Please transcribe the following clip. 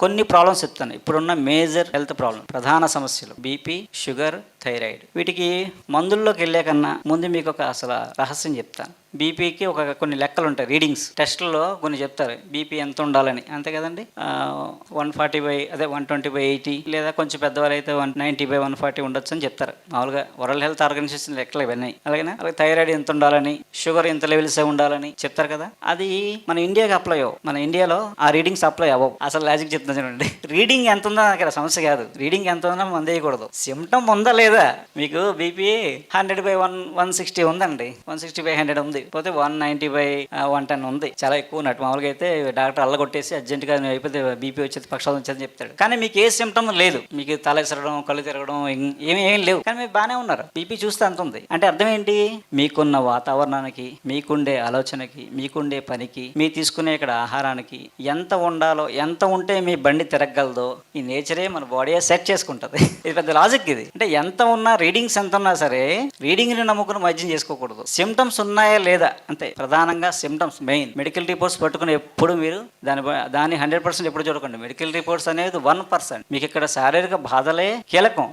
కొన్ని ప్రాబ్లమ్స్ చెప్తాను. ఇప్పుడున్న మేజర్ హెల్త్ ప్రాబ్లం, ప్రధాన సమస్యలు బీపీ, షుగర్, థైరాయిడ్. వీటికి మందుల్లోకి వెళ్ళే కన్నా ముందు మీకు ఒక అసలు రహస్యం చెప్తాను. బీపీకి కొన్ని లెక్కలు ఉంటాయి, రీడింగ్స్ టెస్టుల్లో కొన్ని చెప్తారు బీపీ ఎంత ఉండాలని, అంతే కదండి. 120/80 లేదా కొంచెం పెద్దవాళ్ళు అయితే 190/140 ఉండొచ్చు అని చెప్తారు. మామూలుగా వరల్డ్ హెల్త్ ఆర్గనైజేషన్ లెక్కలు ఇవన్నీ. అలాగే థైరాయిడ్ ఎంత ఉండాలని, షుగర్ ఎంత లెవెల్స్ ఉండాలని చెప్తారు కదా. అది మన ఇండియాకి అప్లై అవ్వవు. మన ఇండియాలో ఆ రీడింగ్స్ అప్లై అవ్వవు. అసలు లాజిక్ చెప్తున్నా చూడండి. రీడింగ్ ఎంత ఉందో నాకు సమస్య కాదు, రీడింగ్ ఎంత ఉందో మందు వేయకూడదు. సిమ్టమ్ ఉందా లేదా, మీకు బీపీ 100/160 ఉందండి, 160/100 ఉంది, పోతే 190/110 ఉంది, చాలా ఎక్కువ ఉన్నట్టు. మామూలుగా అయితే డాక్టర్ అల్లగొట్టేసి అర్జెంట్గా అయిపోతే బీపీ వచ్చేది, పక్షాలు వచ్చేది చెప్తాడు. కానీ మీకు ఏ సిమ్టమ్ లేదు, మీకు తల ఎసరడం, కళ్ళు తిరగడం ఏం లేవు, కానీ మీరు బాగానే ఉన్నారు. బీపీ చూస్తే అంత ఉంది అంటే అర్థం ఏంటి? మీకున్న వాతావరణానికి, మీకుండే ఆలోచనకి, మీకుండే పనికి, మీ తీసుకునే ఇక్కడ ఆహారానికి ఎంత ఉండాలో, ఎంత ఉంటే మీ బండి తిరగలదో ఈ నేచరే మన బాడీ సెట్ చేసుకుంటుంది. ఇది పెద్ద లాజిక్ ఇది. అంటే ఎంత ఉన్నా, రీడింగ్స్ ఎంత ఉన్నా సరే రీడింగ్ని నమ్ముకుని వైద్యం చేసుకోకూడదు. సిమ్టమ్స్ ఉన్నాయా లేదా అంతే. ప్రధానంగా సిమ్టమ్స్ మెయిన్. మెడికల్ రిపోర్ట్స్ పట్టుకుని ఎప్పుడు మీరు దాన్ని 100% ఎప్పుడు చూడకండి. మెడికల్ రిపోర్ట్స్ అనేది 1%. మీకు ఇక్కడ శారీరక బాధలే కీలకం.